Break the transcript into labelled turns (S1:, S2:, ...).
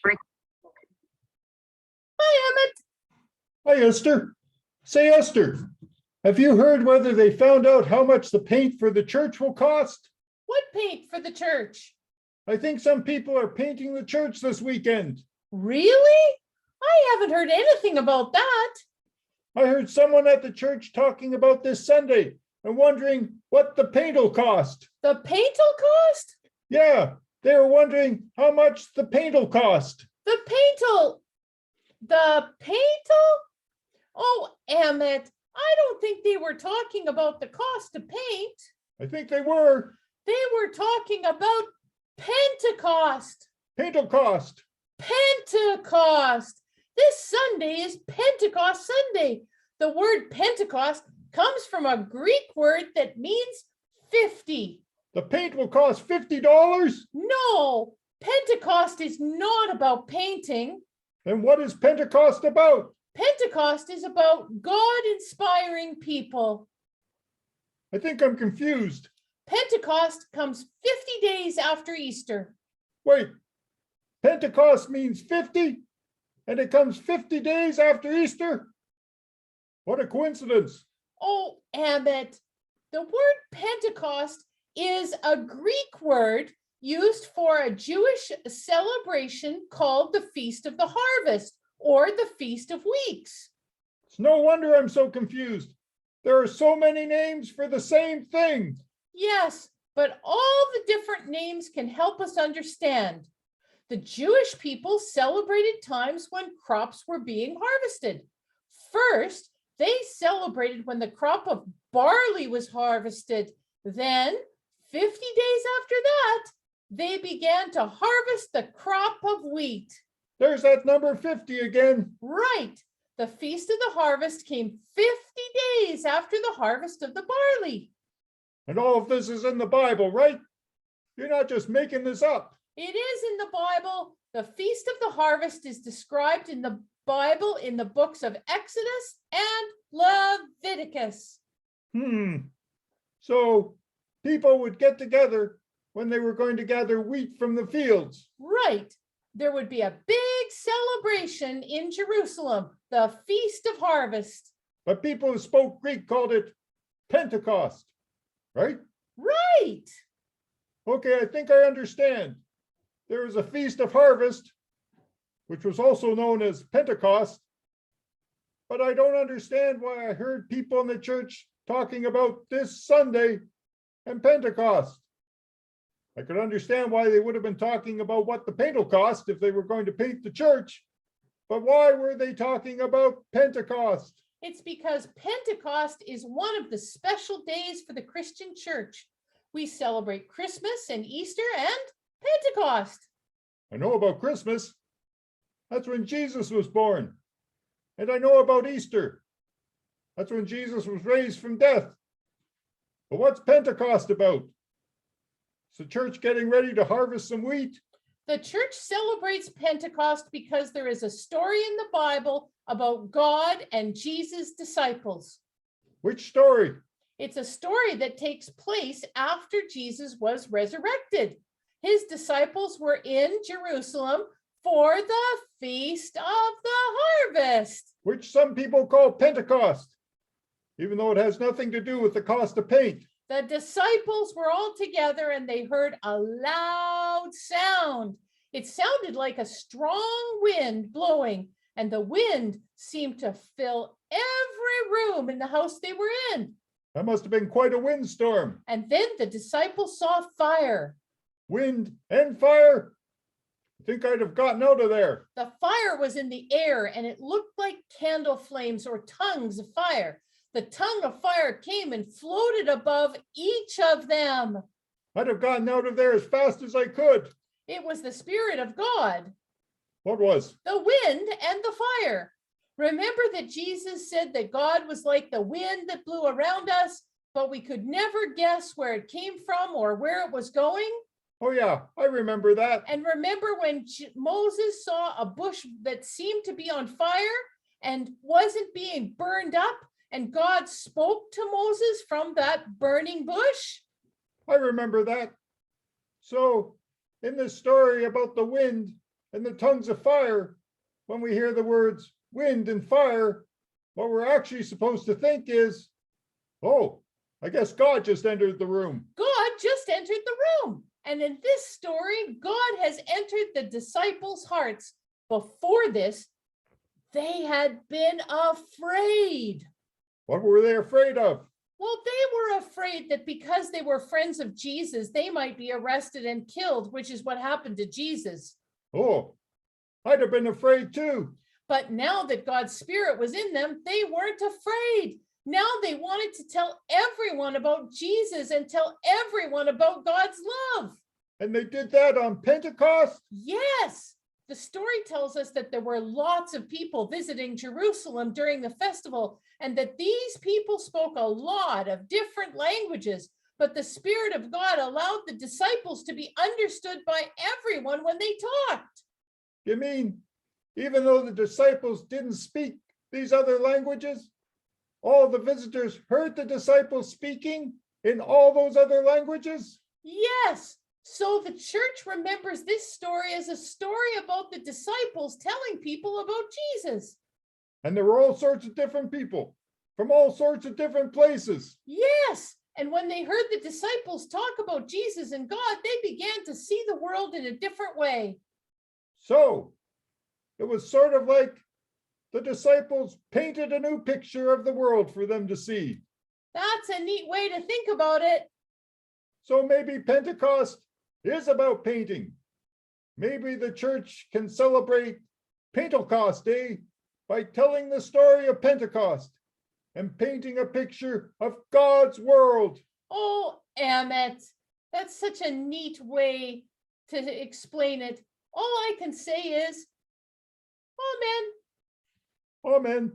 S1: Hi, Emmett.
S2: Hi, Esther. Say, Esther, have you heard whether they found out how much the paint for the church will cost?
S1: What paint for the church?
S2: I think some people are painting the church this weekend.
S1: Really? I haven't heard anything about that.
S2: I heard someone at the church talking about this Sunday and wondering what the paint will cost.
S1: The paint'll cost?
S2: Yeah, they were wondering how much the paint will cost.
S1: The paint'll. Oh, Emmett, I don't think they were talking about the cost of paint.
S2: I think they were.
S1: They were talking about Pentecost.
S2: Paint will cost.
S1: Pentecost. This Sunday is Pentecost Sunday. The word Pentecost comes from a Greek word that means 50.
S2: The paint will cost $50?
S1: No, Pentecost is not about painting.
S2: Then what is Pentecost about?
S1: Pentecost is about God inspiring people.
S2: I think I'm confused.
S1: Pentecost comes 50 days after Easter.
S2: Wait, Pentecost means 50 and it comes 50 days after Easter? What a coincidence.
S1: Oh, Emmett, the word Pentecost is a Greek word used for a Jewish celebration called the Feast of the Harvest or the Feast of Weeks.
S2: It's no wonder I'm so confused. There are so many names for the same thing.
S1: Yes, but all the different names can help us understand. The Jewish people celebrated times when crops were being harvested. First, they celebrated when the crop of barley was harvested. Then, 50 days after that, they began to harvest the crop of wheat.
S2: There's that number 50 again.
S1: Right. The Feast of the Harvest came 50 days after the harvest of the barley.
S2: And all of this is in the Bible, right? You're not just making this up.
S1: It is in the Bible. The Feast of the Harvest is described in the Bible in the books of Exodus and Leviticus.
S2: So people would get together when they were going to gather wheat from the fields.
S1: Right. There would be a big celebration in Jerusalem, the Feast of Harvest.
S2: But people who spoke Greek called it Pentecost, right?
S1: Right.
S2: Okay, I think I understand. There is a Feast of Harvest, which was also known as Pentecost, but I don't understand why I heard people in the church talking about this Sunday and Pentecost. I could understand why they would have been talking about what the paint will cost if they were going to paint the church, but why were they talking about Pentecost?
S1: It's because Pentecost is one of the special days for the Christian church. We celebrate Christmas and Easter and Pentecost.
S2: I know about Christmas. That's when Jesus was born. And I know about Easter. That's when Jesus was raised from death. But what's Pentecost about? Is the church getting ready to harvest some wheat?
S1: The church celebrates Pentecost because there is a story in the Bible about God and Jesus' disciples.
S2: Which story?
S1: It's a story that takes place after Jesus was resurrected. His disciples were in Jerusalem for the Feast of the Harvest,
S2: which some people call Pentecost, even though it has nothing to do with the cost of paint.
S1: The disciples were all together and they heard a loud sound. It sounded like a strong wind blowing, and the wind seemed to fill every room in the house they were in.
S2: That must have been quite a windstorm.
S1: And then the disciples saw fire.
S2: Wind and fire? I think I'd have gotten out of there.
S1: The fire was in the air and it looked like candle flames or tongues of fire. The tongue of fire came and floated above each of them.
S2: I'd have gotten out of there as fast as I could.
S1: It was the Spirit of God.
S2: What was?
S1: The wind and the fire. Remember that Jesus said that God was like the wind that blew around us, but we could never guess where it came from or where it was going?
S2: Oh yeah, I remember that.
S1: And remember when Moses saw a bush that seemed to be on fire and wasn't being burned up, and God spoke to Moses from that burning bush?
S2: I remember that. So in this story about the wind and the tongues of fire, when we hear the words wind and fire, what we're actually supposed to think is, oh, I guess God just entered the room.
S1: God just entered the room. And in this story, God has entered the disciples' hearts. Before this, they had been afraid.
S2: What were they afraid of?
S1: Well, they were afraid that because they were friends of Jesus, they might be arrested and killed, which is what happened to Jesus.
S2: Oh, I'd have been afraid too.
S1: But now that God's Spirit was in them, they weren't afraid. Now they wanted to tell everyone about Jesus and tell everyone about God's love.
S2: And they did that on Pentecost?
S1: Yes. The story tells us that there were lots of people visiting Jerusalem during the festival, and that these people spoke a lot of different languages, but the Spirit of God allowed the disciples to be understood by everyone when they talked.
S2: You mean, even though the disciples didn't speak these other languages, all the visitors heard the disciples speaking in all those other languages?
S1: Yes. So the church remembers this story as a story about the disciples telling people about Jesus.
S2: And there were all sorts of different people from all sorts of different places.
S1: Yes. And when they heard the disciples talk about Jesus and God, they began to see the world in a different way.
S2: So it was sort of like the disciples painted a new picture of the world for them to see.
S1: That's a neat way to think about it.
S2: So maybe Pentecost is about painting. Maybe the church can celebrate Pentecost Day by telling the story of Pentecost and painting a picture of God's world.
S1: Oh, Emmett, that's such a neat way to explain it. All I can say is, Amen.
S2: Amen.